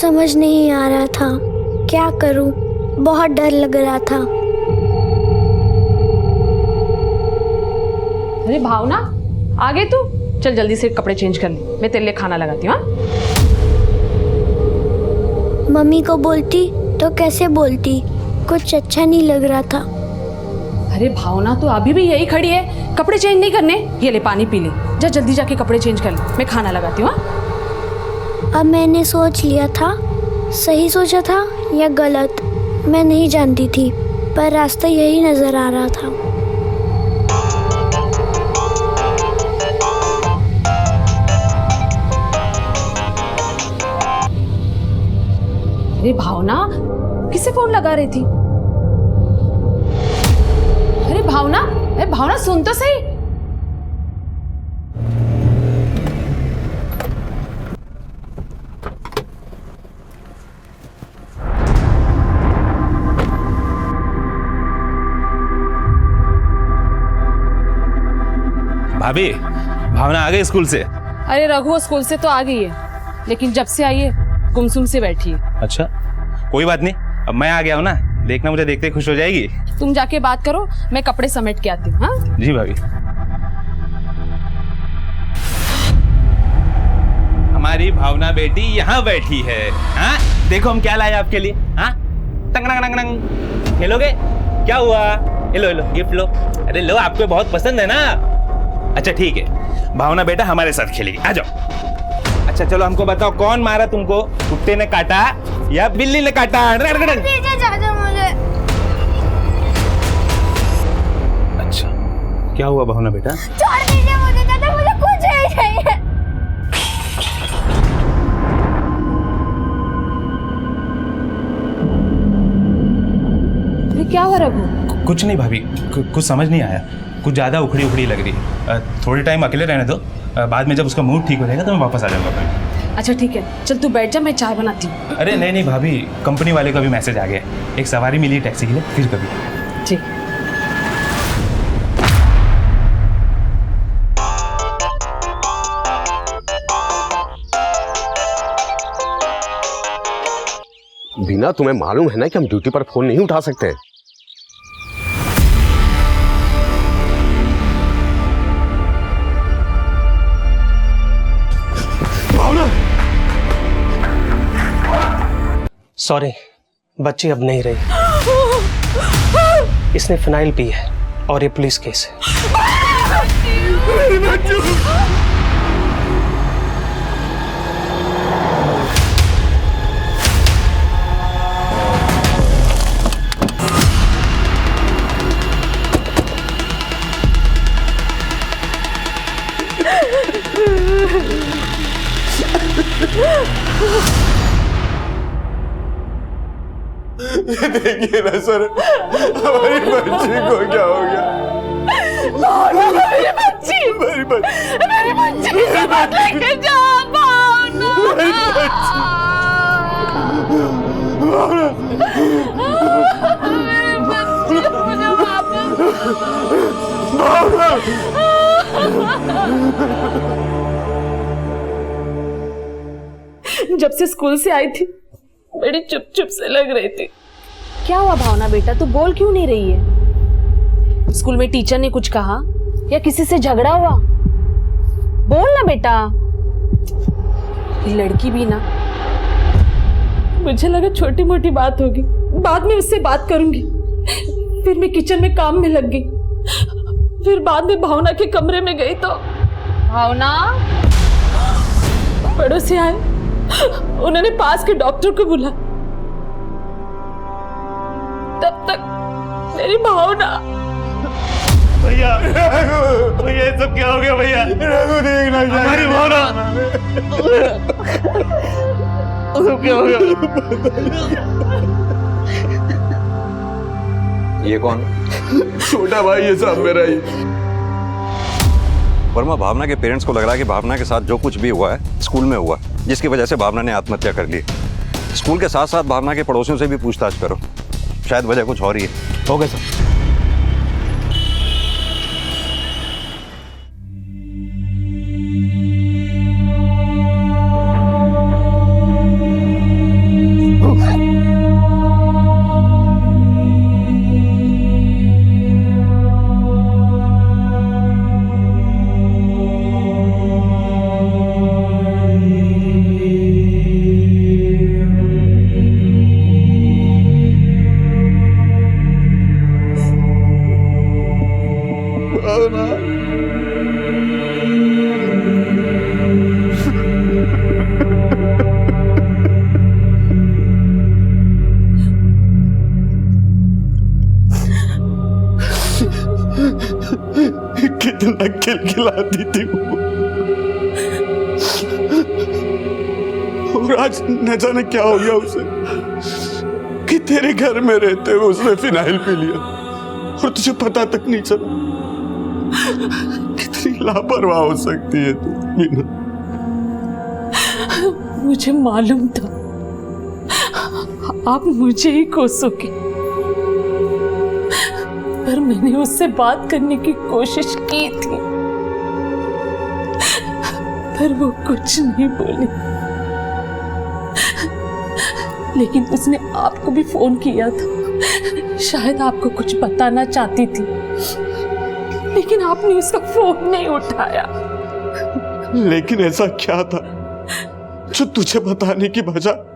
समझ नहीं आ रहा था क्या करूं। बहुत डर लग रहा था। अरे भावना, आ गई तू? चल जल्दी से कपड़े चेंज कर ली, मैं तेरे लिए खाना लगाती हूँ। मम्मी को बोलती तो कैसे बोलती, कुछ अच्छा नहीं लग रहा था। अरे भावना, तू अभी भी यही खड़ी है, कपड़े चेंज नहीं करने? ये ले पानी पी ले, जा जल्दी जाके कपड़े चेंज कर ले, मैं खाना लगाती हूँ। अब मैंने सोच लिया था, सही सोचा था या गलत मैं नहीं जानती थी, पर रास्ता यही नजर आ रहा था। अरे भावना, किसे फोन लगा रही थी? अरे भावना सुन तो सही। भाभी, भावना आ गई स्कूल से? अरे रघु स्कूल से तो आ गई है, लेकिन जब से आई है गुमसुम से बैठी है। अच्छा, कोई बात नहीं, अब मैं आ गया हूँ ना, देखना मुझे देखते खुश हो जाएगी। तुम जाके बात करो, मैं कपड़े समेट के आती हूँ। हाँ जी भाभी। हमारी भावना बेटी यहाँ बैठी है। हाँ, देखो हम क्या लाए आपके लिए। हाँ, टंग टंग टंग टंग, खेलोगे? क्या हुआ? लो लो गिफ्ट लो। अरे लो, आपको बहुत पसंद है ना। अच्छा ठीक है, भावना बेटा हमारे साथ खेलेगी, आ जाओ। अच्छा चलो, हमको बताओ कौन मारा तुमको? कुत्ते ने काटा या बिल्ली ने काटा? दीजिए चाचा मुझे। अच्छा, क्या हुआ भावना बेटा? छोड़ दीजिए मुझे चाचा, मुझे कुछ नहीं चाहिए। अरे क्या हुआ रघु? कुछ नहीं भाभी, कुछ समझ नहीं आया, कुछ ज्यादा उखड़ी उखड़ी लग रही है। थोड़ी टाइम अकेले रहने दो, बाद में जब उसका मूड ठीक हो जाएगा तो मैं वापस आ जाऊंगा भाभी। अच्छा ठीक है, चल तू बैठ जा, मैं चाय बनाती हूँ। अरे नहीं नहीं भाभी, कंपनी वाले का भी मैसेज आ गया, एक सवारी मिली है टैक्सी के लिए, फिर कभी। ठीक। बिना तुम्हें मालूम है ना कि हम ड्यूटी पर फोन नहीं उठा सकते। सॉरी, बच्ची अब नहीं रही। इसने फिनाइल पी है और ये पुलिस केस है। देखिए ना सर, हमारी बच्ची को क्या हो गया? मेरी बच्ची को मत लेके जाओ भावना। मेरी बच्ची को मुझे वापस जब से स्कूल से आई थी बड़ी चुप चुप से लग रही थी। क्या हुआ भावना बेटा, तू बोल क्यों नहीं रही है? स्कूल में टीचर ने कुछ कहा या किसी से झगड़ा हुआ? बोल ना बेटा। ये लड़की भी ना, मुझे लगा छोटी मोटी बात होगी, बाद में उससे बात करूंगी। फिर मैं किचन में काम में लग गई, फिर बाद में भावना के कमरे में गई तो भावना पड़ोसी आए, उन्होंने पास के डॉक्टर को बुला। तब तक मेरी भावना। भैया भैया, ये सब क्या हो गया भैया? रघु देखना, हमारी भावना सब क्या हो गया? ये कौन? छोटा भाई ये सब मेरा ही। वर्मा, भावना के पेरेंट्स को लग रहा है कि भावना के साथ जो कुछ भी हुआ है स्कूल में हुआ, जिसकी वजह से भावना ने आत्महत्या कर ली। स्कूल के साथ साथ भावना के पड़ोसियों से भी पूछताछ करो, शायद वजह कुछ और ही है। हो गया सर। कितना खिलखिलाती थी वो, और आज न जाने क्या हो गया उसे कि तेरे घर में रहते हुए उसने फिनाइल पी लिया और तुझे पता तक नहीं चला। कितनी लापरवाह हो सकती है तू मीना। मुझे मालूम था आप मुझे ही कोसोगे, पर मैंने उससे बात करने की कोशिश की थी, पर वो कुछ नहीं बोली। लेकिन उसने आपको भी फोन किया था, शायद आपको कुछ बताना चाहती थी, लेकिन आपने उसका फोन नहीं उठाया। लेकिन ऐसा क्या था जो तुझे बताने की बजाय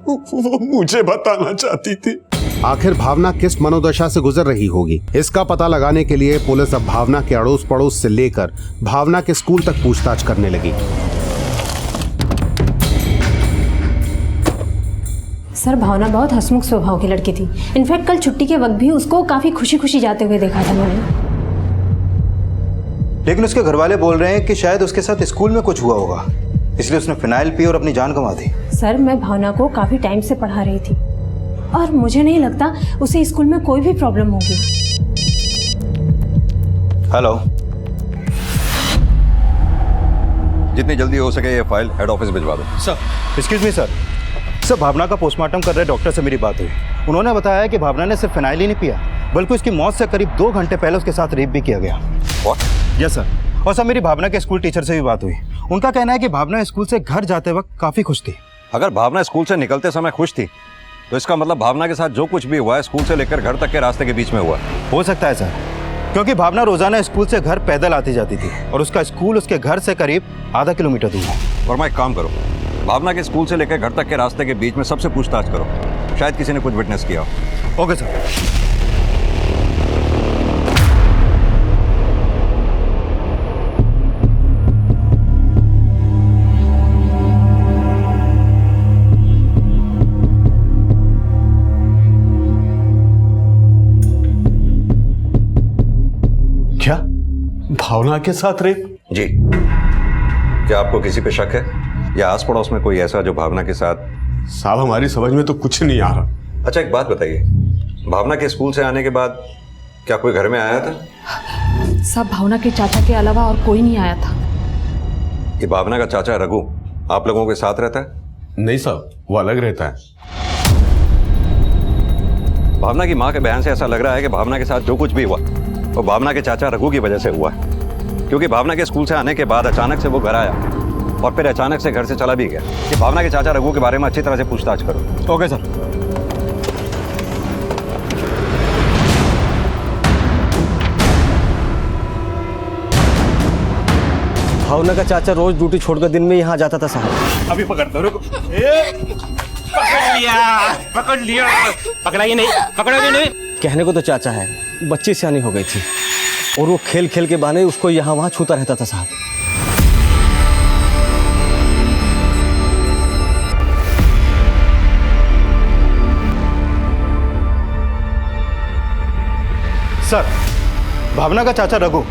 वो मुझे बताना चाहती थी? आखिर भावना किस मनोदशा से गुजर रही होगी, इसका पता लगाने के लिए पुलिस अब भावना के अड़ोस पड़ोस से लेकर भावना के स्कूल तक पूछताछ करने लगी। सर, भावना बहुत हंसमुख स्वभाव की लड़की थी। इनफैक्ट कल छुट्टी के वक्त भी उसको काफी खुशी खुशी जाते हुए देखा था मैंने। लेकिन उसके घर वाले बोल रहे हैं कि शायद उसके साथ स्कूल में कुछ हुआ होगा, इसलिए उसने फिनाइल पी और अपनी जान गंवा दी। सर, मैं भावना को काफी टाइम से पढ़ा रही थी और मुझे नहीं लगता उसे स्कूल में कोई भी प्रॉब्लम होगी। हेलो, जितनी जल्दी हो सके ये फाइल हेड ऑफिस भिजवा दो। सर एक्सक्यूज मी सर, भावना का पोस्टमार्टम कर रहे डॉक्टर से मेरी बात हुई। उन्होंने बताया कि भावना ने सिर्फ फिनाइल ही नहीं पिया, बल्कि उसकी मौत से करीब 2 घंटे पहले उसके साथ रेप भी किया गया। What? Yes sir. और सर, मेरी भावना के स्कूल टीचर से भी बात हुई। उनका कहना है कि भावना स्कूल से घर जाते वक्त काफी खुश थी। अगर भावना स्कूल से निकलते समय खुश थी तो इसका मतलब भावना के साथ जो कुछ भी हुआ है स्कूल से लेकर घर तक के रास्ते के बीच में हुआ। हो सकता है सर, क्योंकि भावना रोजाना स्कूल से घर पैदल आती जाती थी और उसका स्कूल उसके घर से करीब आधा किलोमीटर दूर है। और मैं एक काम करो, भावना के स्कूल से लेकर घर तक के रास्ते के बीच में सबसे पूछताछ करो, शायद किसी ने कुछ विटनेस किया हो। Okay sir. क्या भावना के साथ रेप? जी। क्या आपको किसी पे शक है या आस पड़ोस में कोई ऐसा जो भावना के साथ? साहब, हमारी समझ में तो कुछ नहीं आ रहा। अच्छा, एक बात बताइए, भावना के स्कूल से आने के बाद क्या कोई घर में आया था? सब भावना के चाचा के अलावा और कोई नहीं आया था। ये भावना का चाचा रघु आप लोगों के साथ रहता है? नहीं साहब, वो अलग रहता है। भावना की माँ के बयान से ऐसा लग रहा है कि भावना के साथ जो कुछ भी हुआ वो भावना के चाचा रघु की वजह से हुआ, क्योंकि भावना के स्कूल से आने के बाद अचानक से वो घर आया और फिर अचानक से घर से चला भी गया। कि भावना के चाचा रघु के बारे में अच्छी तरह से पूछताछ करो। Okay sir. भावना का चाचा रोज ड्यूटी छोड़कर दिन में यहाँ जाता था साहब। अभी पकड़ता हूँ, पकड़ लिया। पकड़ाइए नहीं, पकड़ोगे नहीं। कहने को तो चाचा है, बच्ची सियानी हो गई थी और वो खेल खेल के बहाने उसको यहाँ वहाँ छूता रहता था साहब। सर, भावना का चाचा रघु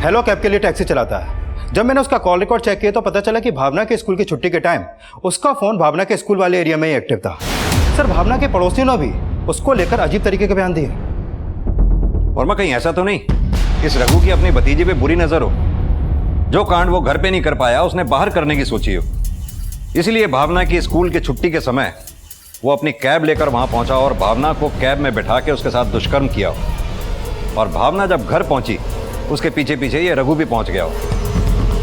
हेलो कैब के लिए टैक्सी चलाता है। जब मैंने उसका कॉल रिकॉर्ड चेक किया तो पता चला कि भावना के स्कूल की छुट्टी के टाइम उसका फोन भावना के स्कूल वाले एरिया में ही एक्टिव था। सर, भावना के पड़ोसियों ने भी उसको लेकर अजीब तरीके के बयान दिए। और मैं कहीं ऐसा तो नहीं इस रघु की अपनी भतीजी पे बुरी नजर हो? जो कांड वो घर पे नहीं कर पाया उसने बाहर करने की सोची हो, इसलिए भावना की स्कूल की छुट्टी के समय वो अपनी कैब लेकर वहां पहुंचा और भावना को कैब में बैठा के उसके साथ दुष्कर्म किया हो। और भावना जब घर पहुंची उसके पीछे पीछे ये रघु भी पहुंच गया हो।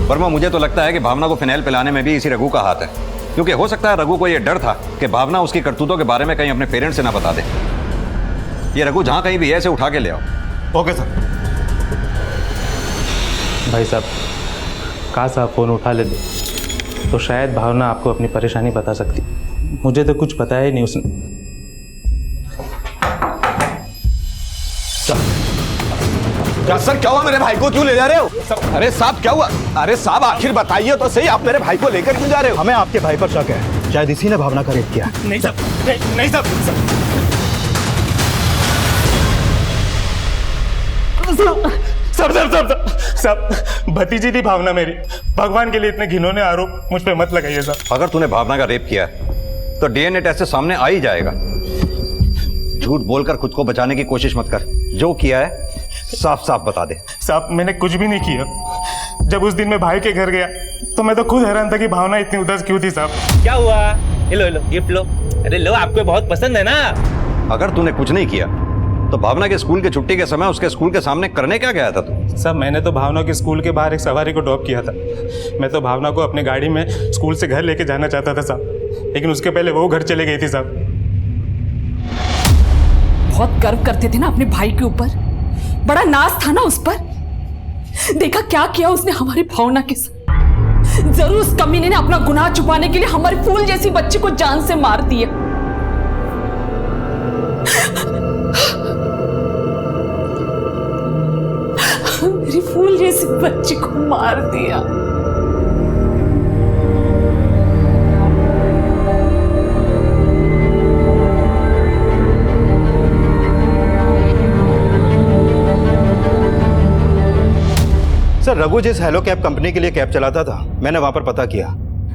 वर्मा, मुझे तो लगता है कि भावना को फिनाइल पिलाने में भी इसी रघु का हाथ है, क्योंकि हो सकता है रघु को यह डर था कि भावना उसकी करतूतों के बारे में कहीं अपने पेरेंट्स से ना बता दे। ये रघु जहां कहीं भी है इसे उठा के ले आओ। Okay sir. भाई साहब, कहा साहब फ़ोन उठा ले दो तो शायद भावना आपको अपनी परेशानी बता सकती। मुझे तो कुछ बताया ही नहीं उसने। क्या सर, क्या हुआ? मेरे भाई को क्यों ले जा रहे हो? अरे साहब, क्या हुआ? अरे साहब, आखिर बताइए तो सही, आप मेरे भाई को लेकर क्यों जा रहे हो? हमें आपके भाई पर शक है, शायद इसी ने भावना का रेप किया। नहीं साहब, नहीं साहब। सब भतीजी थी भावना मेरी। भगवान के लिए इतने घिनौने आरोप मुझ पे मत लगाइए साहब। अगर तूने भावना का रेप किया है तो डीएनए टेस्ट से सामने आ ही जाएगा। झूठ बोलकर खुद को बचाने की कोशिश मत कर, जो किया है साफ साफ बता दे। साहब मैंने कुछ भी नहीं किया। जब उस दिन मैं भाई के घर गया तो मैं तो खुद हैरान था कि भावना इतनी उदास क्यों थी साहब। क्या हुआ? लो गिफ्ट लो। अरे लो, आपको बहुत पसंद है ना। अगर तूने कुछ नहीं किया तो भावना के स्कूल के छुट्टी के समय उसके स्कूल के सामने करने क्या गया था तू? साहब मैंने तो भावना के स्कूल के बाहर एक सवारी को ड्रॉप किया था। मैं तो भावना को अपने गाड़ी में स्कूल से घर लेके जाना चाहता था साहब, लेकिन उसके पहले वो घर चले गई थी साहब। बहुत गर्व करते थे ना अपने भाई के ऊपर, बड़ा नाज था ना उस पर। देखा क्या किया उसने हमारी भावना के साथ। जरूर उस कमीने ने अपना गुनाह छुपाने के लिए हमारी फूल जैसी बच्ची को जान से मार दिया। मेरी फूल जैसी बच्ची को मार दिया। सर, रघु जिस हेलो कैब कंपनी के लिए कैब चलाता था, मैंने वहां पर पता किया।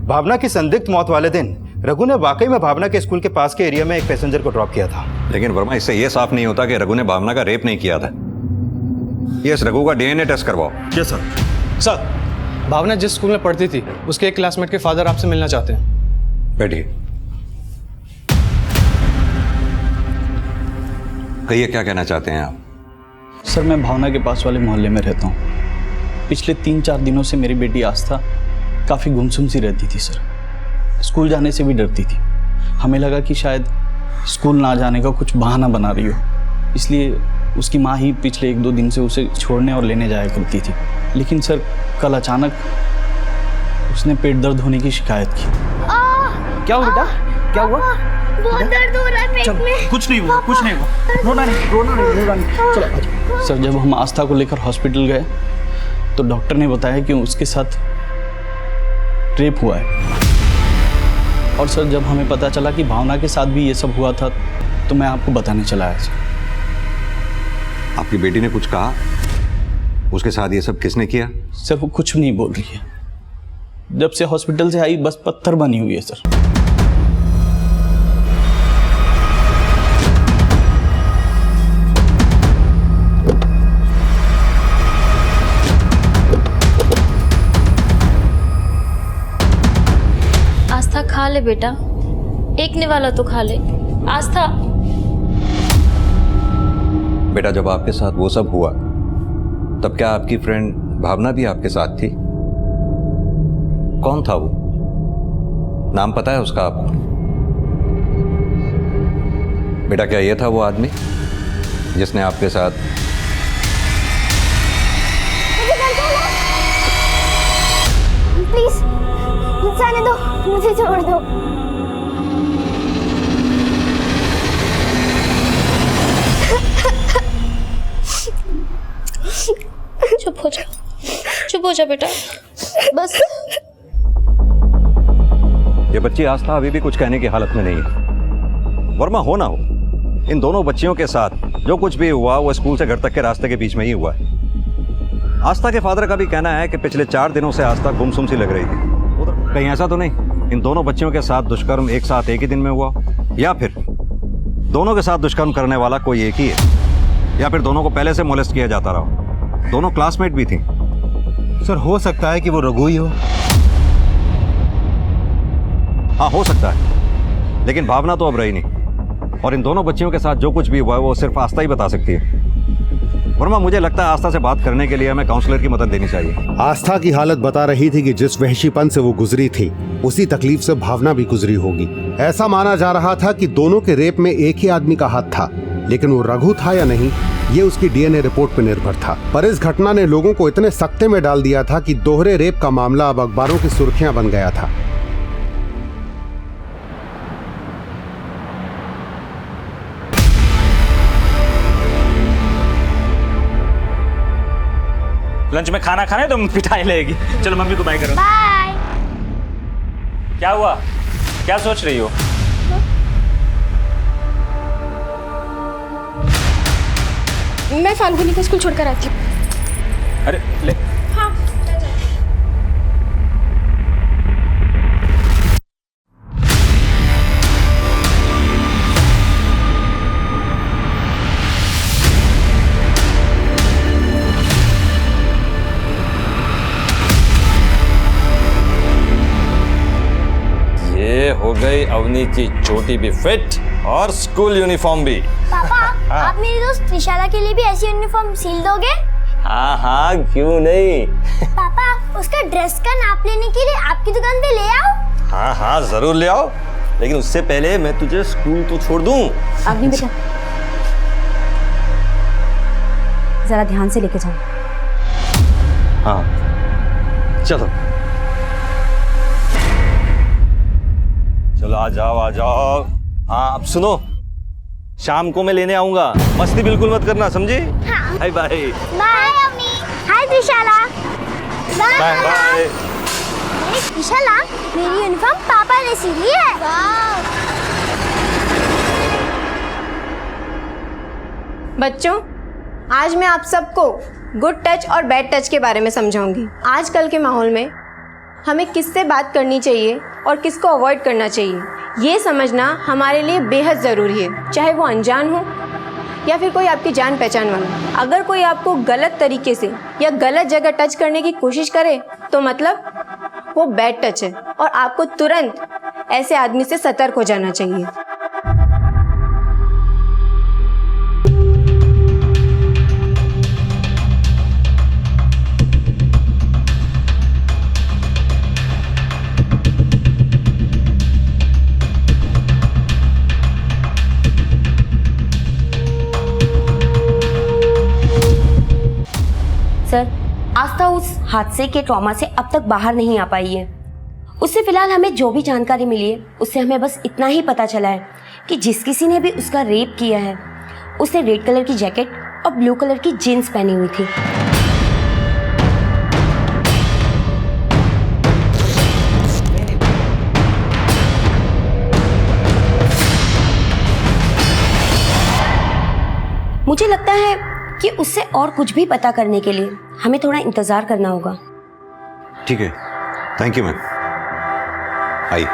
भावना की संदिग्ध मौत वाले दिन रघु ने वाकई में भावना के स्कूल के पास के एरिया में एक पैसेंजर को ड्रॉप किया था। लेकिन वर्मा, इससे यह साफ नहीं होता कि रघु ने भावना का रेप नहीं किया था। यस, रघु का डीएनए टेस्ट करवाओ। Yes sir. सर, भावना जिस स्कूल में पढ़ती थी उसके एक क्लासमेट के फादर आपसे मिलना चाहते हैं। बैठिए। कहिए, क्या कहना चाहते हैं आप? सर, मैं भावना के पास वाले मोहल्ले में रहता हूँ। पिछले 3-4 दिनों से मेरी बेटी आस्था काफ़ी गुमसुम सी रहती थी सर। स्कूल जाने से भी डरती थी। हमें लगा कि शायद स्कूल ना जाने का कुछ बहाना बना रही हो, इसलिए उसकी माँ ही पिछले 1-2 दिन से उसे छोड़ने और लेने जाया करती थी। लेकिन सर, कल अचानक उसने पेट दर्द होने की शिकायत की। क्या हुआ बेटा? क्या हुआ? बहुत दर्द हो रहा है पेट में। कुछ नहीं हुआ, कुछ नहीं हुआ। रोना नहीं। चलो। सर, जब हम आस्था को लेकर हॉस्पिटल गए तो डॉक्टर ने बताया कि उसके साथ रेप हुआ है। और सर, जब हमें पता चला कि भावना के साथ भी ये सब हुआ था तो मैं आपको बताने चला आया सर। आपकी बेटी ने कुछ कहा? उसके साथ ये सब किसने किया? सर, वो कुछ नहीं बोल रही है। जब से हॉस्पिटल से आई बस पत्थर बनी हुई है सर। आस्था, खा ले बेटा, एक निवाला तो खा ले। आस्था। बेटा, जब आपके साथ वो सब हुआ तब क्या आपकी फ्रेंड भावना भी आपके साथ थी? कौन था वो? नाम पता है उसका आपको? बेटा, क्या ये था वो आदमी जिसने आपके साथ? प्लीज जाने दो, मुझे छोड़ दो। चुप हो जा बेटा, बस। ये बच्ची आस्था अभी भी कुछ कहने की हालत में नहीं है। वर्मा, हो ना हो, इन दोनों बच्चियों के साथ जो कुछ भी हुआ वो स्कूल से घर तक के रास्ते के बीच में ही हुआ है। आस्था के फादर का भी कहना है कि पिछले 4 दिनों से आस्था गुमसुम सी लग रही थी। उधर कहीं ऐसा तो नहीं इन दोनों बच्चियों के साथ दुष्कर्म एक साथ एक ही दिन में हुआ, या फिर दोनों के साथ दुष्कर्म करने वाला कोई एक ही है, या फिर दोनों को पहले से मोलेस्ट किया जाता रहा? दोनों क्लासमेट भी थी। सर, हो सकता है कि वो रघु ही हो। हाँ, हो सकता है, लेकिन भावना तो अब रही नहीं, और इन दोनों बच्चियों के साथ जो कुछ भी हुआ है वो सिर्फ आस्था ही बता सकती है। वर्मा, मुझे लगता है आस्था से बात करने के लिए हमें काउंसलर की मदद लेनी चाहिए। आस्था की हालत बता रही थी कि जिस वहशीपन से वो गुजरी थी उसी तकलीफ से भावना भी गुजरी होगी। ऐसा माना जा रहा था कि दोनों के रेप में एक ही आदमी का हाथ था, लेकिन वो रघु था या नहीं ये उसकी डीएनए रिपोर्ट पर निर्भर था। पर इस घटना ने लोगों को इतने सख्ते में डाल दिया था कि दोहरे रेप का मामला अब अखबारों की सुर्खियां बन गया था। लंच में खाना खाना है तो पिटाई लेगी। चलो मम्मी को बाय करो। बाय। क्या हुआ? क्या सोच रही हो? मैं फाल्गुनी को स्कूल छोड़कर आती हूँ। अरे ले ये हो गई अवनी की चोटी भी फिट और स्कूल यूनिफॉर्म भी। पापा आप मेरी दोस्त त्रिशाला के लिए भी ऐसी यूनिफॉर्म सिल दोगे? हाँ हाँ क्यों नहीं। पापा उसका ड्रेस का नाप लेने के लिए आपकी दुकान पे ले आओ। हाँ हाँ जरूर ले आओ, लेकिन उससे पहले मैं तुझे स्कूल तो छोड़ दूं। अग्नि बेटा जरा ध्यान से लेके जाओ। हाँ चलो चलो आ जाओ आ जाओ। हाँ अब सुनो, शाम को मैं लेने आऊंगा, मस्ती बिल्कुल मत करना, समझी? हाँ। Bye bye. बाय अम्मी। Hi Trishala. Bye bye. Trishala मेरी यूनिफॉर्म पापा ने सिली है। बच्चों आज मैं आप सबको गुड टच और बैड टच के बारे में समझाऊंगी। आजकल के माहौल में हमें किससे बात करनी चाहिए और किसको अवॉइड करना चाहिए ये समझना हमारे लिए बेहद ज़रूरी है, चाहे वो अनजान हो या फिर कोई आपकी जान पहचान वाला। अगर कोई आपको गलत तरीके से या गलत जगह टच करने की कोशिश करे तो मतलब वो बैड टच है और आपको तुरंत ऐसे आदमी से सतर्क हो जाना चाहिए। सर आस्था उस हादसे के ट्रॉमा से अब तक बाहर नहीं आ पाई है। उससे फिलहाल हमें जो भी जानकारी मिली है उससे हमें बस इतना ही पता चला है कि जिस किसी ने भी उसका रेप किया है उसने रेड कलर की जैकेट और ब्लू कलर की जीन्स पहनी हुई थी। मुझे लगता है कि उससे और कुछ भी पता करने के लिए हमें थोड़ा इंतजार करना होगा। ठीक है, थैंक यू मैम। आइए।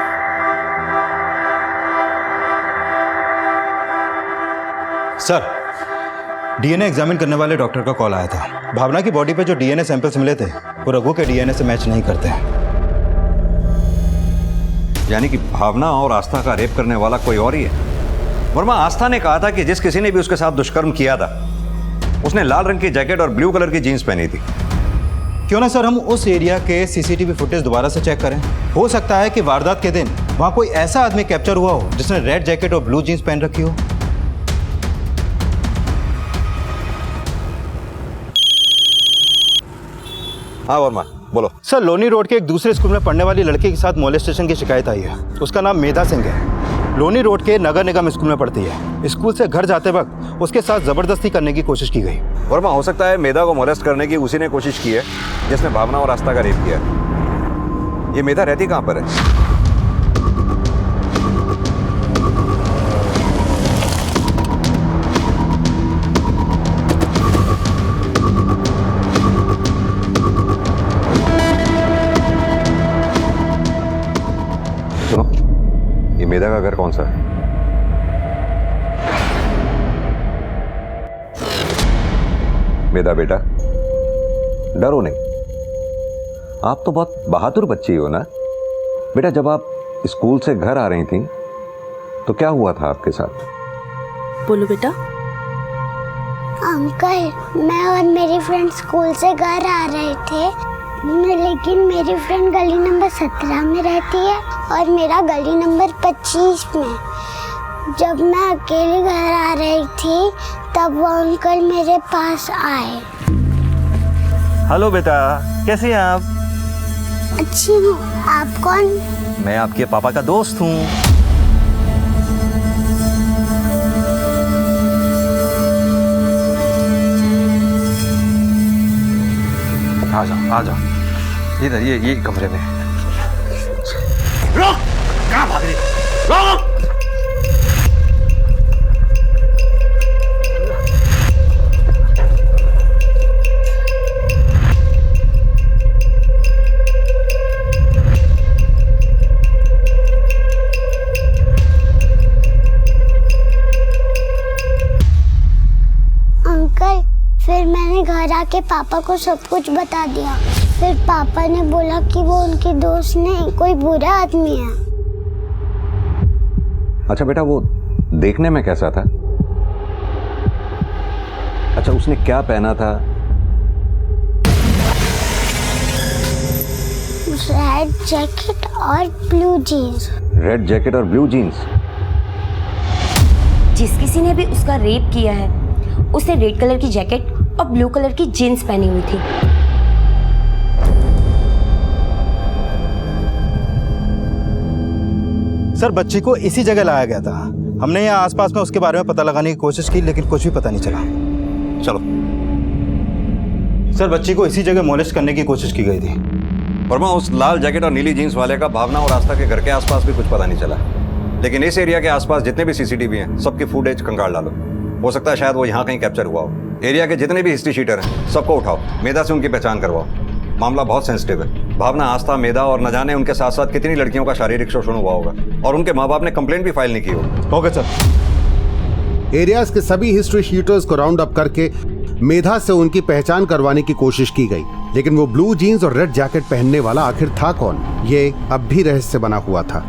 सर डीएनए एग्जामिन करने वाले डॉक्टर का कॉल आया था। भावना की बॉडी पे जो डीएनए सैंपल्स मिले थे वो रघु के डीएनए से मैच नहीं करते हैं। यानी कि भावना और आस्था का रेप करने वाला कोई और ही है। वर्मा, आस्था ने कहा था कि जिस किसी ने भी उसके साथ दुष्कर्म किया था उसने लाल रंग की जैकेट और ब्लू कलर की जीन्स पहनी थी। क्यों ना सर हम उस एरिया के सीसीटीवी फुटेज दोबारा से चेक करें। हो सकता है कि वारदात के दिन वहां कोई ऐसा आदमी कैप्चर हुआ हो जिसने रेड जैकेट और ब्लू जीन्स पहन रखी हो। हाँ वर्मा बोलो। सर लोनी रोड के एक दूसरे स्कूल में पढ़ने वाली लड़की के साथ मोलेस्टेशन की शिकायत आई है। उसका नाम मेधा सिंह है। लोनी रोड के नगर निगम स्कूल में पढ़ती है। स्कूल से घर जाते वक्त उसके साथ जबरदस्ती करने की कोशिश की गई। वर्मा, हो सकता है मेधा को मोलेस्ट करने की उसी ने कोशिश की है जिसने भावना और आस्था का रेप किया है। ये मेधा रहती कहाँ पर है? सुनो, ये मेधा का घर कौन सा है? मेधा बेटा, डरो नहीं। आप तो बहुत बहादुर बच्ची हो ना बेटा। जब आप स्कूल से घर आ रही थी तो क्या हुआ था आपके साथ? बोलो बेटा। अंकल मैं और मेरी फ्रेंड स्कूल से घर आ रहे थे, लेकिन मेरी फ्रेंड गली नंबर 17 में रहती है और मेरा गली नंबर 25 में। जब मैं अकेले घर आ रही थी तब वो अंकल मेरे पास आए। हेलो बेटा, कैसी हैं आप? अच्छी हूँ, आप कौन? मैं आपके पापा का दोस्त हूँ। आ जा इधर, ये कमरे में। रुक, कहाँ भाग रही? रुक! जाके पापा को सब कुछ बता दिया। फिर पापा ने बोला कि वो उनके दोस्त नहीं, कोई बुरा आदमी है। अच्छा बेटा, वो देखने में कैसा था? अच्छा, उसने क्या पहना था? रेड जैकेट और ब्लू जीन्स। रेड जैकेट और ब्लू जीन्स? जिस किसी ने भी उसका रेप किया है उसने रेड कलर की जैकेट और ब्लू कलर की जीन्स पहनी हुई थी। सर, बच्ची को इसी जगह लाया गया था। हमने यहाँ आसपास में उसके बारे में पता लगाने की कोशिश की, लेकिन कुछ भी पता नहीं चला। चलो। सर, बच्ची को इसी जगह मोलेस्ट करने की कोशिश की गई थी। वर्मा, उस लाल जैकेट और नीली जीन्स वाले का भावना और आस्था के घर के आसपास भी कुछ पता नहीं चला, लेकिन इस एरिया के आसपास जितने भी सीसीटीवी हैं सबकी फुटेज कंगाल डालो। हो सकता है शायद वो यहाँ कहीं कैप्चर हुआ हो। एरिया के जितने भी हिस्ट्री शीटर हैं सबको उठाओ, मेधा से उनकी पहचान करवाओ। मामला बहुत सेंसिटिव है। भावना, आस्था, मेधा और न जाने उनके साथ साथ कितनी लड़कियों का शारीरिक शोषण हुआ होगा, और उनके माँ बाप ने कंप्लेंट भी फाइल नहीं की होगी। Okay sir. एरियाज के सभी हिस्ट्री शीटर्स को राउंड अप करके मेधा से उनकी पहचान करवाने की कोशिश की गई, लेकिन वो ब्लू जीन्स और रेड जैकेट पहनने वाला आखिर था कौन, ये अब भी रहस्य बना हुआ था।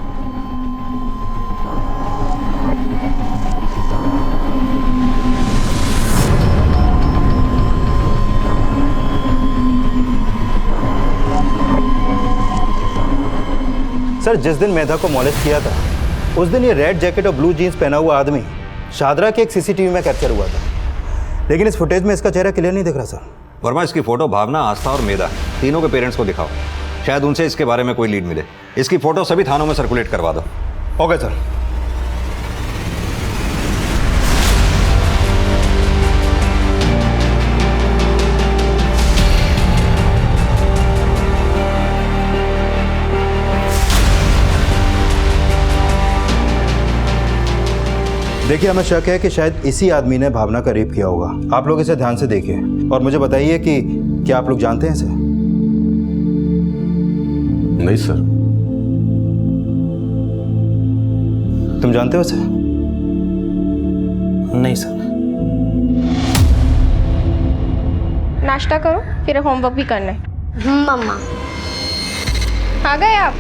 सर, जिस दिन मेधा को मॉलेस्ट किया था उस दिन ये रेड जैकेट और ब्लू जीन्स पहना हुआ आदमी शादरा के एक सीसीटीवी में कैप्चर हुआ था, लेकिन इस फुटेज में इसका चेहरा क्लियर नहीं दिख रहा सर। वर्मा, इसकी फोटो भावना, आस्था और मेधा तीनों के पेरेंट्स को दिखाओ, शायद उनसे इसके बारे में कोई लीड मिले। इसकी फोटो सभी थानों में सर्कुलेट करवा दो। Okay sir. देखिए, हमें शक है कि शायद इसी आदमी ने भावना का रेप किया होगा। आप लोग इसे ध्यान से देखिए और मुझे बताइए कि क्या आप लोग जानते हैं इसे? नहीं सर। तुम जानते हो इसे? नहीं सर। नाश्ता करो, फिर होमवर्क भी करना है। मम्मा। आ गए आप?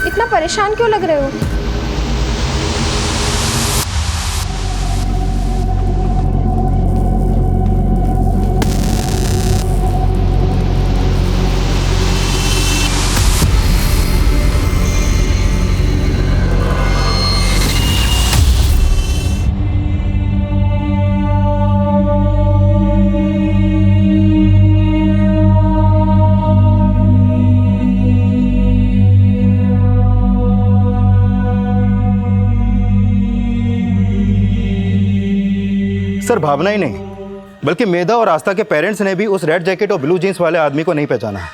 इतना परेशान क्यों लग रहे हो? सर, भावना ही नहीं बल्कि मेधा और आस्था के पेरेंट्स ने भी उस रेड जैकेट और ब्लू जीन्स वाले आदमी को नहीं पहचाना है।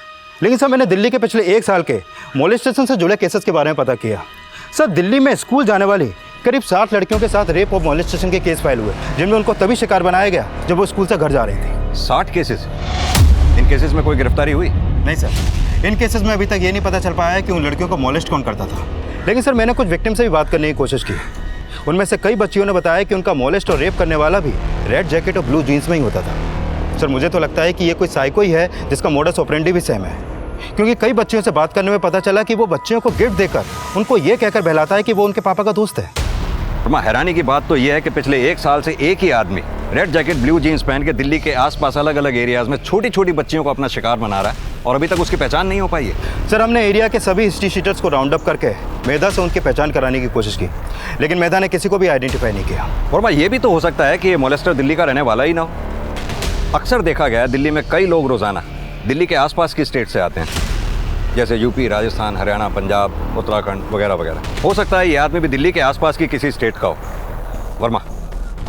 लेकिन सर, मैंने दिल्ली के पिछले 1 साल के मोलेस्टेशन से जुड़े केसेस के बारे में पता किया। सर, दिल्ली में स्कूल जाने वाली करीब 60 लड़कियों के साथ रेप और मोलेस्टेशन के केस फाइल हुए, जिनमें उनको तभी शिकार बनाया गया जब वो स्कूल से घर जा रही थी। 60 केसेस? इन केसेस में कोई गिरफ्तारी हुई? नहीं सर, इन केसेस में अभी तक ये नहीं पता चल पाया है कि उन लड़कियों को मोलेस्ट कौन करता था। लेकिन सर, मैंने कुछ विक्टिम से भी बात करने की कोशिश की। उनमें से कई बच्चियों ने बताया कि उनका मोलेस्ट और रेप करने वाला भी रेड जैकेट और ब्लू जीन्स में ही होता था। सर, मुझे तो लगता है कि ये कोई साइको ही है जिसका मोडस ऑपरेंडी भी सेम है, क्योंकि कई बच्चियों से बात करने में पता चला कि वो बच्चियों को गिफ्ट देकर उनको ये कहकर बहलाता है कि वो उनके पापा का दोस्त है। हैरानी की बात तो यह है कि पिछले 1 साल से एक ही आदमी रेड जैकेट ब्लू जीन्स पहन के दिल्ली के आसपास अलग अलग एरियाज में छोटी छोटी बच्चियों को अपना शिकार बना रहा है, और अभी तक उसकी पहचान नहीं हो पाई है। सर, हमने एरिया के सभी हिस्ट्री शीटर्स को राउंड अप करके मेधा से उनकी पहचान कराने की कोशिश की, लेकिन मेधा ने किसी को भी आइडेंटिफाई नहीं किया। और भाई, ये भी तो हो सकता है कि ये मोलेस्टर दिल्ली का रहने वाला ही ना हो। अक्सर देखा गया है दिल्ली में कई लोग रोजाना दिल्ली के आसपास की स्टेट से आते हैं, जैसे यूपी, राजस्थान, हरियाणा, पंजाब, उत्तराखंड वगैरह वगैरह। हो सकता है ये आदमी भी दिल्ली के आसपास की किसी स्टेट का हो। वर्मा,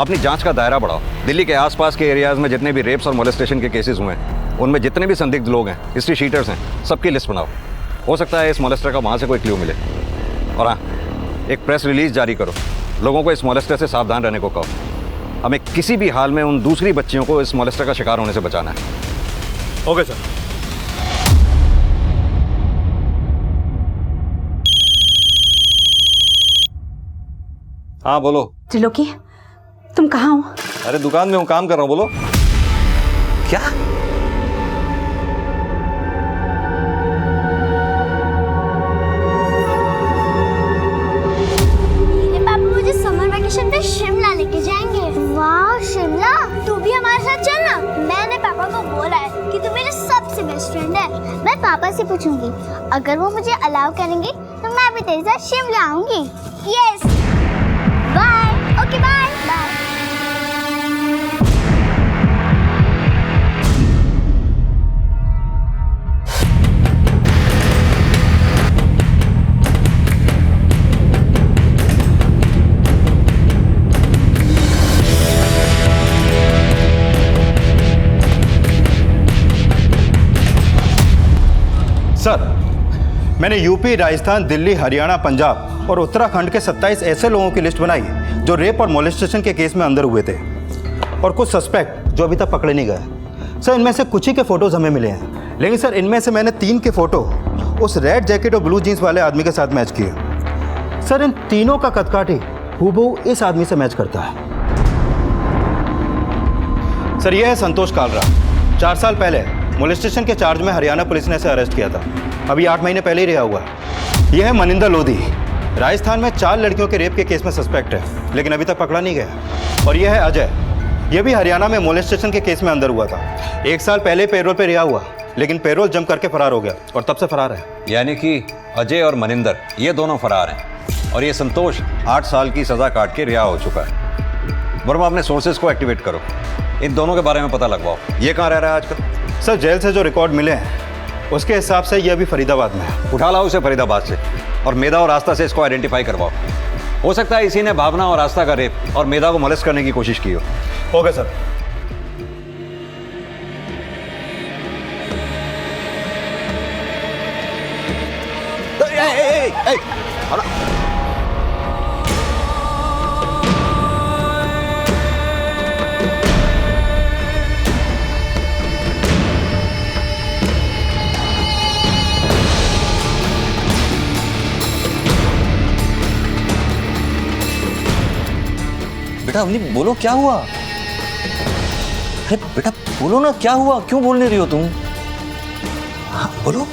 अपनी जांच का दायरा बढ़ाओ। दिल्ली के आसपास के एरियाज में जितने भी रेप्स और मोलेस्टेशन के केसेस हुए हैं, उनमें जितने भी संदिग्ध लोग हैं, हिस्ट्री शीटर्स हैं, सबकी लिस्ट बनाओ। हो सकता है इस मोलेस्टर का वहाँ से कोई क्ल्यू मिले। और हाँ, एक प्रेस रिलीज जारी करो, लोगों को इस मोलेस्टर से सावधान रहने को कहो। हमें किसी भी हाल में उन दूसरी बच्चियों को इस मोलेस्टर का शिकार होने से बचाना है। Okay sir. हाँ बोलो। त्रिलोकी, तुम कहाँ हो? अरे दुकान में हूँ, काम कर रहा हूँ, बोलो। क्या? मेरे पापा मुझे समर वेकेशन पे शिमला लेके जाएंगे। वाह शिमला, तू भी हमारे साथ चलना। मैंने पापा को बोला है कि तू मेरे सबसे बेस्ट फ्रेंड है। मैं पापा से पूछूंगी, अगर वो मुझे अलाउ करेंगे तो मैं भी तेरे साथ शिमला आऊंगी। Yes, bye. Okay bye bye. Sir, मैंने यूपी, राजस्थान, दिल्ली, हरियाणा, पंजाब और उत्तराखंड के 27 ऐसे लोगों की लिस्ट बनाई है जो रेप और मोलेस्टेशन के केस में अंदर हुए थे, और कुछ सस्पेक्ट जो अभी तक पकड़े नहीं गए। सर, इनमें से कुछ ही के फोटोज हमें मिले हैं, लेकिन सर इनमें से मैंने 3 के फोटो उस रेड जैकेट और ब्लू जीन्स वाले आदमी के साथ मैच किए। सर, इन तीनों का कदकाठी हूबहू इस आदमी से मैच करता है। सर, यह है संतोष कालरा। 4 साल पहले मोलेस्टेशन के चार्ज में हरियाणा पुलिस ने इसे अरेस्ट किया था। अभी 8 महीने पहले ही रिहा हुआ है। यह है मनिंदर लोधी। राजस्थान में 4 लड़कियों के रेप के केस में सस्पेक्ट है, लेकिन अभी तक पकड़ा नहीं गया। और यह है अजय। यह भी हरियाणा में मोलेस्टेशन के केस में अंदर हुआ था। 1 साल पहले पैरोल पे रिहा हुआ, लेकिन पैरोल जम करके फरार हो गया और तब से फरार है। यानी कि अजय और मनिंदर ये दोनों फरार हैं, और ये संतोष 8 साल की सजा काट के रिहा हो चुका है। वर्मा, अपने सोर्सेज को एक्टिवेट करो, इन दोनों के बारे में पता लगवाओ। ये कहाँ रह रहा है आजकल? सर, जेल से जो रिकॉर्ड मिले हैं उसके हिसाब से ये अभी फरीदाबाद में है। उठा लाओ उसे फरीदाबाद से, और मेधा और आस्था से इसको आइडेंटिफाई करवाओ। हो सकता है इसी ने भावना और आस्था का रेप और मेधा को मोलेस्ट करने की कोशिश की हो। Okay sir. बेटा अवनी, बोलो क्या हुआ? अरे बेटा बोलो ना, क्या हुआ? क्यों बोल नहीं रही हो तुम? हाँ बोलो।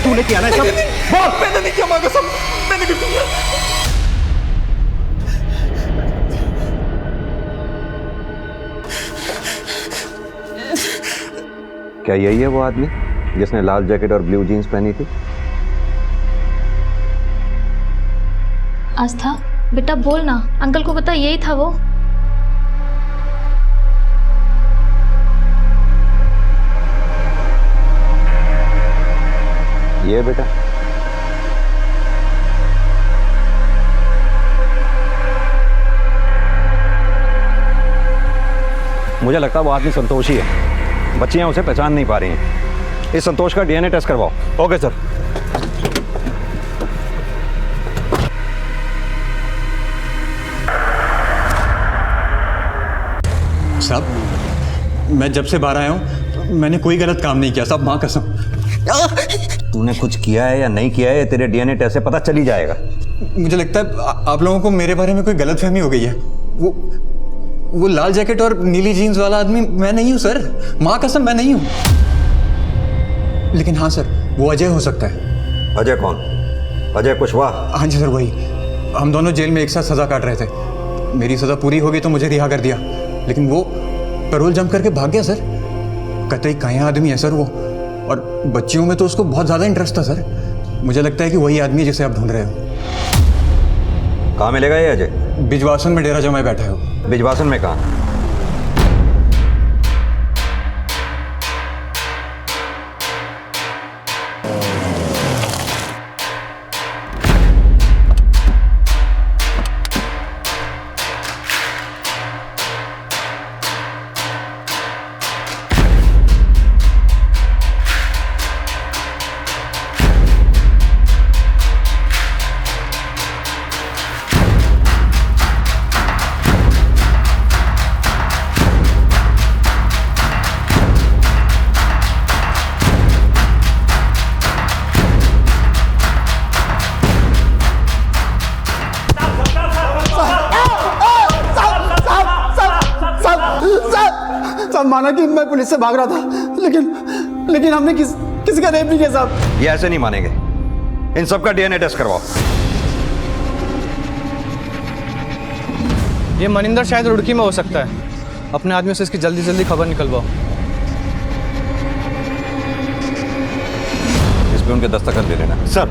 तूने किया ना सब? बोल। मैंने नहीं किया, माँ कसम, मैंने नहीं किया। क्या यही है वो आदमी जिसने लाल जैकेट और ब्लू जीन्स पहनी थी? आस्था, बेटा बोल ना, अंकल को पता यही था वो। ये बेटा मुझे लगता है वो आदमी संतोष ही है। बच्चियां उसे पहचान नहीं पा रही हैं। इस संतोष का डीएनए टेस्ट करवाओ। Okay sir. साहब, मैं जब से बाहर आया हूँ मैंने कोई गलत काम नहीं किया साहब, माँ कसम। तूने कुछ किया है या नहीं किया है तेरे डीएनए टेस्ट से पता चल ही जाएगा। मुझे लगता है आप लोगों को मेरे बारे में कोई गलतफहमी हो गई है। वो लाल जैकेट और नीली जीन्स वाला आदमी मैं नहीं हूँ सर, माँ कसम मैं नहीं हूँ। लेकिन हाँ सर, वो अजय हो सकता है। अजय कौन? अजय कुशवाहा? हाँ जी सर, वही। हम दोनों जेल में एक साथ सजा काट रहे थे। मेरी सजा पूरी हो गई तो मुझे रिहा कर दिया, लेकिन वो पैरोल जंप करके भाग गया सर। कतई काया आदमी है सर वो, और बच्चियों में तो उसको बहुत ज़्यादा इंटरेस्ट था सर। मुझे लगता है कि वही आदमी है जिसे आप ढूंढ रहे हो। कहाँ मिलेगा ये अजय? बिजवासन में डेरा जमाए बैठा हो। बिजवासन में कहाँ? साहब माना कि मैं पुलिस से भाग रहा था, लेकिन हमने किसी का रेप नहीं किया साहब। ये ऐसे नहीं मानेंगे, इन सबका डीएनए टेस्ट करवाओ। ये मनिंदर शायद रुड़की में हो सकता है, अपने आदमियों से इसकी जल्दी जल्दी खबर निकलवाओ। इस पे उनके दस्तखत दे लेना। सर,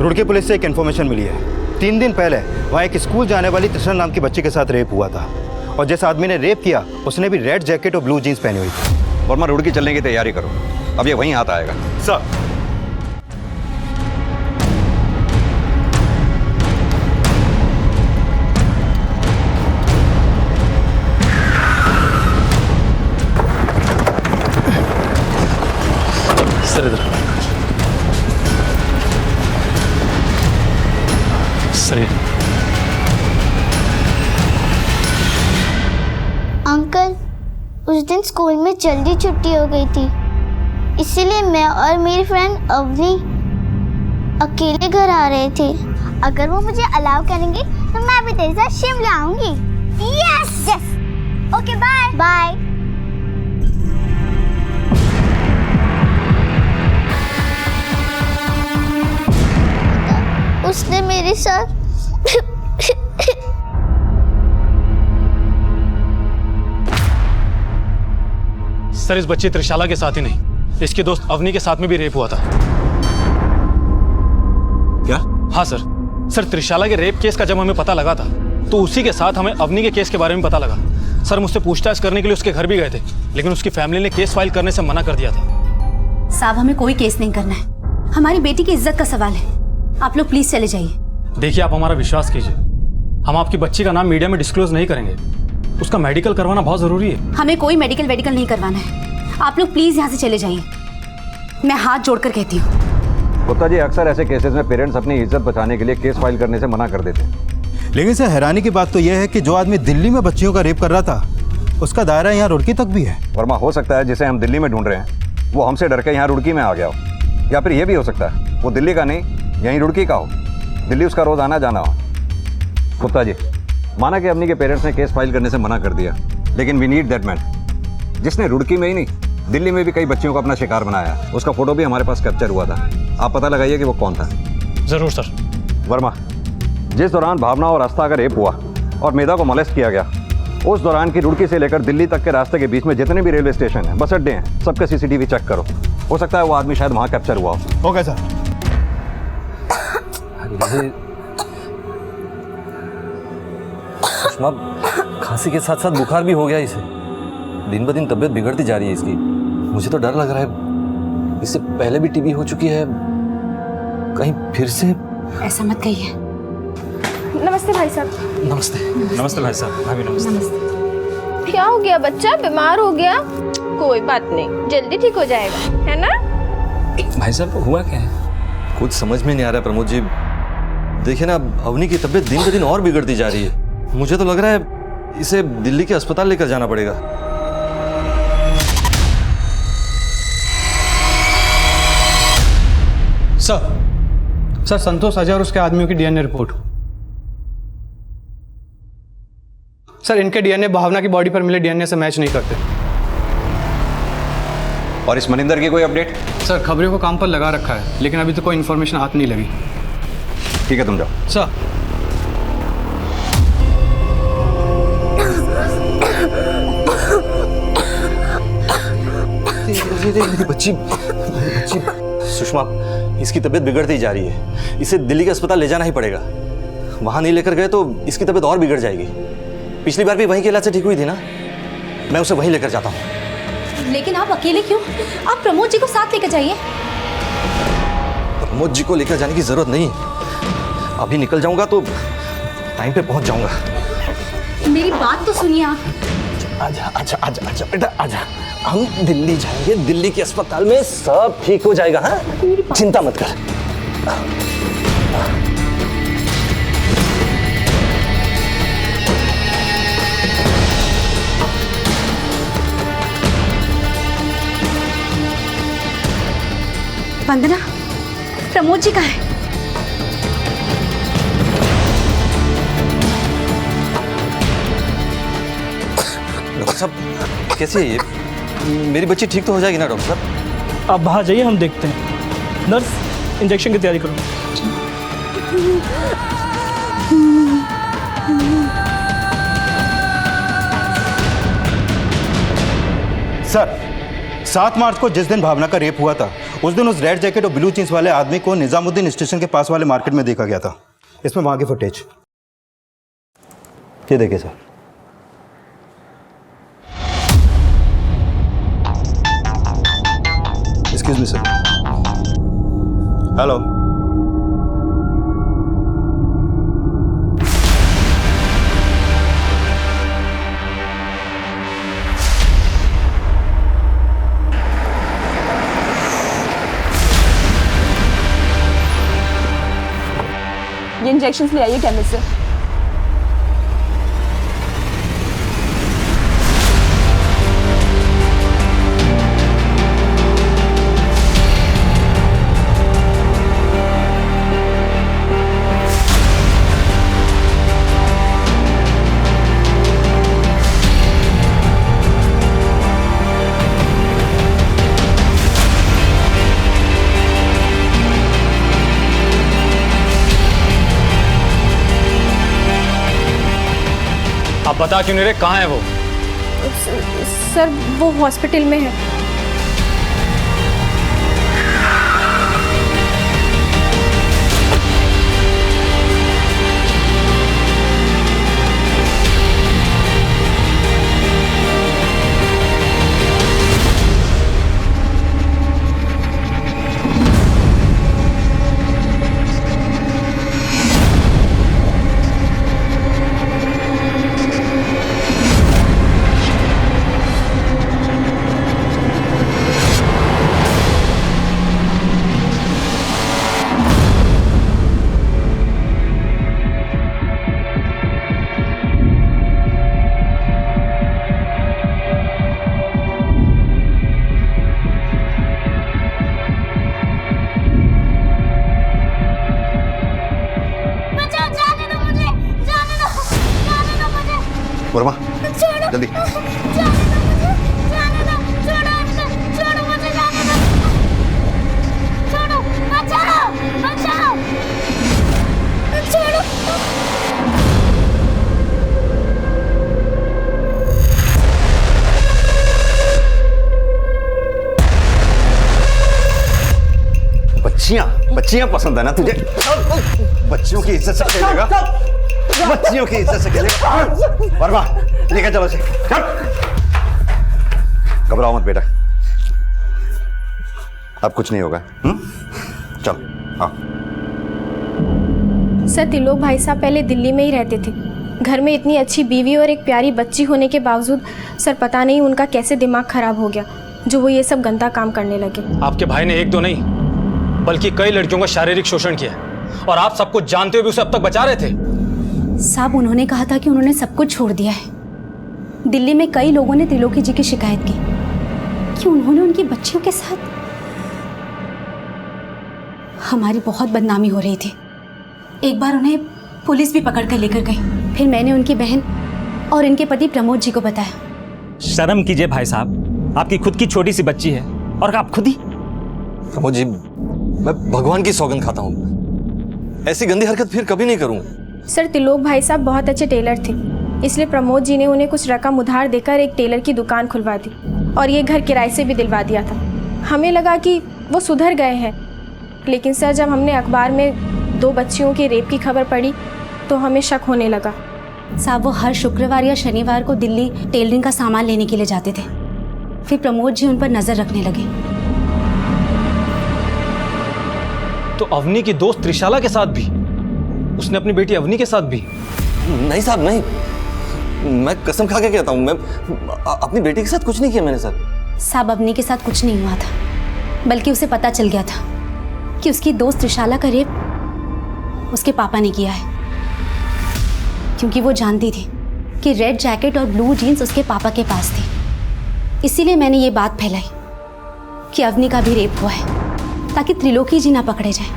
रुड़की पुलिस से एक इन्फॉर्मेशन मिली है। 3 दिन पहले वहाँ एक स्कूल जाने वाली तृष्णा नाम की बच्ची के साथ रेप हुआ था, और जिस आदमी ने रेप किया उसने भी रेड जैकेट और ब्लू जीन्स पहनी हुई थी। वर्मा, रुड़की चलने की तैयारी करो, अब ये वहीं हाथ आएगा। सर, सर इधर सर। अंकल, उस दिन स्कूल में जल्दी छुट्टी हो गई थी, इसीलिए मैं और मेरी फ्रेंड अवनी अकेले घर आ रहे थे। अगर वो मुझे अलाउ करेंगे तो मैं भी तेरे साथ शिमला आऊंगी। Yes yes, okay bye bye. उसने मेरे साथ सर, इस बच्ची त्रिशाला के साथ ही नहीं, इसके दोस्त अवनी के साथ में भी रेप हुआ था। क्या? हाँ सर, त्रिशाला के रेप केस का जब हमें पता लगा था तो उसी के साथ हमें अवनी के केस के बारे में पता लगा। सर, मुझसे पूछताछ करने के लिए उसके घर भी गए थे, लेकिन उसकी फैमिली ने केस फाइल करने से मना कर दिया था। साहब, हमें कोई केस नहीं करना है, हमारी बेटी की इज्जत का सवाल है। आप लोग प्लीज चले जाइए। देखिए, आप हमारा विश्वास कीजिए, हम आपकी बच्ची का नाम मीडिया में डिस्क्लोज नहीं करेंगे। उसका मेडिकल करवाना बहुत जरूरी है। हमें कोई मेडिकल नहीं करवाना है, आप लोग प्लीज यहाँ से चले जाइए। मैं हाथ जोड़कर कहती हूँ। गुप्ता जी, अक्सर ऐसे केसेस में पेरेंट्स अपनी इज्जत बचाने के लिए केस फाइल करने से मना कर देते हैं। लेकिन सर, हैरानी की बात तो यह है कि जो आदमी दिल्ली में बच्चियों का रेप कर रहा था उसका दायरा यहाँ रुड़की तक भी है। वर्मा, हो सकता है जिसे हम दिल्ली में ढूंढ रहे हैं वो हमसे डर के यहाँ रुड़की में आ गया हो, या फिर ये भी हो सकता है वो दिल्ली का नहीं यहीं रुड़की का हो, दिल्ली उसका रोज आना जाना हो। गुप्ता जी, माना कि अवनी के पेरेंट्स ने केस फाइल करने से मना कर दिया, लेकिन वी नीड दैट मैन जिसने रुड़की में ही नहीं दिल्ली में भी कई बच्चियों को अपना शिकार बनाया। उसका फोटो भी हमारे पास कैप्चर हुआ था, आप पता लगाइए कि वो कौन था। जरूर सर। वर्मा, जिस दौरान भावना और आस्था का रेप हुआ और मेधा को मोलेस्ट किया गया, उस दौरान की रुड़की से लेकर दिल्ली तक के रास्ते के बीच में जितने भी रेलवे स्टेशन हैं, बस अड्डे हैं, सबके सीसीटीवी चेक करो। हो सकता है वो आदमी शायद वहाँ कैप्चर हुआ हो। Okay sir. सुषमा, खांसी के साथ साथ बुखार भी हो गया इसे, दिन ब दिन तबीयत बिगड़ती जा रही है इसकी। मुझे तो डर लग रहा है, इससे पहले भी टीबी हो चुकी है, कहीं फिर से। ऐसा मत कहिए। नमस्ते भाई साहब। नमस्ते। नमस्ते भाई साहब। भाभी नमस्ते। क्या हो गया बच्चा, बीमार हो गया? कोई बात नहीं, जल्दी ठीक हो जाएगा, है ना? भाई साहब, हुआ क्या है? कुछ समझ में नहीं आ रहा है प्रमोद जी। देखिए ना, अवनी की तबीयत दिन ब दिन और बिगड़ती जा रही है। मुझे तो लग रहा है इसे दिल्ली के अस्पताल लेकर जाना पड़ेगा। सर, संतोष अजय और उसके आदमियों की डीएनए रिपोर्ट। सर, इनके डीएनए भावना की बॉडी पर मिले डीएनए से मैच नहीं करते। और इस मनिंदर की कोई अपडेट? सर, खबरों को काम पर लगा रखा है, लेकिन अभी तो कोई इन्फॉर्मेशन हाथ नहीं लगी। ठीक है, तुम जाओ। सर, मेरी बच्ची सुषमा, इसकी तबीयत बिगड़ती जा रही है, इसे दिल्ली के अस्पताल ले जाना ही पड़ेगा। वहां नहीं लेकर गए तो इसकी तबीयत और बिगड़ जाएगी। पिछली बार भी वहीं के इलाज से ठीक हुई थी ना, मैं उसे वहीं लेकर जाता हूँ। लेकिन आप अकेले क्यों? आप प्रमोद जी को साथ लेकर जाइए। प्रमोद जी को लेकर जाने की जरूरत नहीं, अभी निकल जाऊंगा तो टाइम पे पहुंच जाऊंगा। मेरी बात तो सुनिए आप। आजा आजा आजा आजा बेटा, आजा। हम दिल्ली जाएंगे, दिल्ली के अस्पताल में सब ठीक हो जाएगा। हाँ, चिंता मत कर। वंदना, प्रमोद जी कहाँ है? डॉक्टर साहब, कैसी है ये? मेरी बच्ची ठीक तो हो जाएगी ना डॉक्टर साहब? आप बाहर जाइए, हम देखते हैं। नर्स, इंजेक्शन की तैयारी करो। सर, 7 मार्च को जिस दिन भावना का रेप हुआ था, उस दिन उस रेड जैकेट और ब्लू जींस वाले आदमी को निजामुद्दीन स्टेशन के पास वाले मार्केट में देखा गया था। इसमें वहां की फुटेज ये देखिए sir. Excuse me sir. Hello. ये इंजेक्शंस ले आइए केमिस्ट से। आप बता क्यों नहीं रहे, कहाँ है वो? सर वो हॉस्पिटल में है। वर्मा, जल्दी। बच्चियां पसंद है ना तुझे? बच्चियों की इज्जत से खेलेगा, बच्चियों की इज्जत से खेलेगा। वर्मा, लेकर चलो से। घबराओ मत बेटा, अब कुछ नहीं होगा। चल। हाँ सर, त्रिलोक भाई साहब पहले दिल्ली में ही रहते थे। घर में इतनी अच्छी बीवी और एक प्यारी बच्ची होने के बावजूद सर पता नहीं उनका कैसे दिमाग खराब हो गया जो वो ये सब गंदा काम करने लगे। आपके भाई ने एक तो नहीं बल्कि कई लड़कियों का शारीरिक शोषण किया और आप सब कुछ जानते हुए भी उसे अब तक बचा रहे थे। साहब, उन्होंने कहा था कि उन्होंने सब कुछ छोड़ दिया है। दिल्ली में कई लोगों ने त्रिलोकी जी की शिकायत की कि उन्होंने उनकी बच्चियों के साथ। हमारी बहुत बदनामी हो रही थी। एक बार उन्हें पुलिस भी पकड़ कर लेकर गई। फिर मैंने उनकी बहन और इनके पति प्रमोद जी को बताया। शर्म कीजिए भाई साहब, आपकी खुद की छोटी सी बच्ची है और आप खुद ही। प्रमोद जी, मैं भगवान की सौगंध खाता हूँ, ऐसी गंदी हरकत फिर कभी नहीं करूँगा। सर, त्रिलोक भाई साहब बहुत अच्छे टेलर थे, इसलिए प्रमोद जी ने उन्हें कुछ रकम उधार देकर एक टेलर की दुकान खुलवा दी और ये घर किराए से भी दिलवा दिया था। हमें लगा कि वो सुधर गए हैं, लेकिन सर जब हमने अखबार में 2 बच्चियों के रेप की खबर पढ़ी तो हमें शक होने लगा। साहब, वो हर शुक्रवार या शनिवार को दिल्ली टेलरिंग का सामान लेने के लिए जाते थे। फिर प्रमोद जी उन पर नजर रखने लगे। तो अवनी की दोस्त त्रिशाला के साथ भी? उसने अपनी बेटी अवनी के साथ भी? नहीं साहब, नहीं, मैं कसम खा के कहता हूँ, मैं अपनी बेटी के साथ कुछ नहीं किया मैंने सर। साहब, अवनी के साथ कुछ नहीं हुआ था, बल्कि उसे पता चल गया था कि उसकी दोस्त त्रिशाला का रेप उसके पापा ने किया है, क्योंकि वो जानती थी कि रेड जैकेट और ब्लू जीन्स उसके पापा के पास थी। इसीलिए मैंने ये बात फैलाई कि अवनी का भी रेप हुआ है, ताकि त्रिलोकी जी ना पकड़े जाए।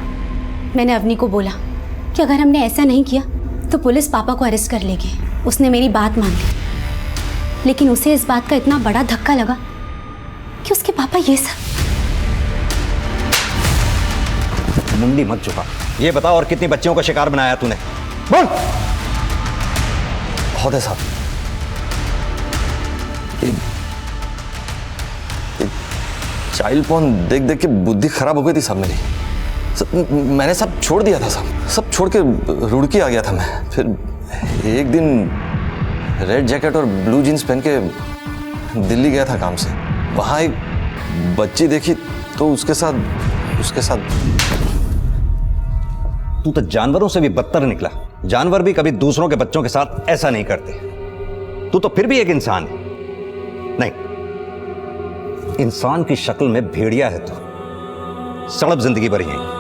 मैंने अवनी को बोला कि अगर हमने ऐसा नहीं किया तो पुलिस पापा को अरेस्ट कर लेगी। उसने मेरी बात मान ली, लेकिन उसे इस बात का इतना बड़ा धक्का लगा कि उसके पापा ये सब। मुंडी मत झुका, ये बता और कितनी बच्चियों का शिकार बनाया तूने? बोल। बहुत है साहब, चाइल्ड पॉर्न देख देख के बुद्धि खराब हो गई थी साहब मेरी। मैंने सब छोड़ दिया था साहब, सब छोड़ के रुड़की आ गया था मैं। फिर एक दिन रेड जैकेट और ब्लू जीन्स पहन के दिल्ली गया था काम से। वहाँ एक बच्ची देखी तो उसके साथ तू तो जानवरों से भी बदतर निकला। जानवर भी कभी दूसरों के बच्चों के साथ ऐसा नहीं करते। तू तो फिर भी एक इंसान है। नहीं, इंसान की शक्ल में भेड़िया है तू। सड़प जिंदगी भर यहीं।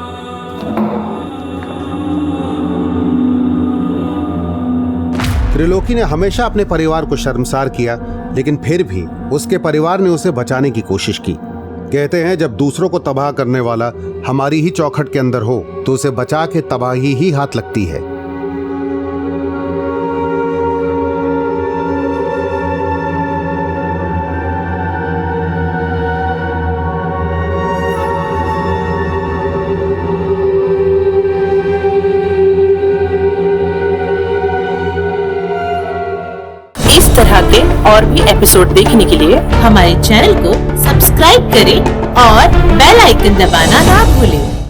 त्रिलोकी ने हमेशा अपने परिवार को शर्मसार किया, लेकिन फिर भी उसके परिवार ने उसे बचाने की कोशिश की। कहते हैं जब दूसरों को तबाह करने वाला हमारी ही चौखट के अंदर हो तो उसे बचा के तबाही ही हाथ लगती है। इस तरह के और भी एपिसोड देखने के लिए हमारे चैनल को सब्सक्राइब करें और बेल आइकन दबाना ना भूलें।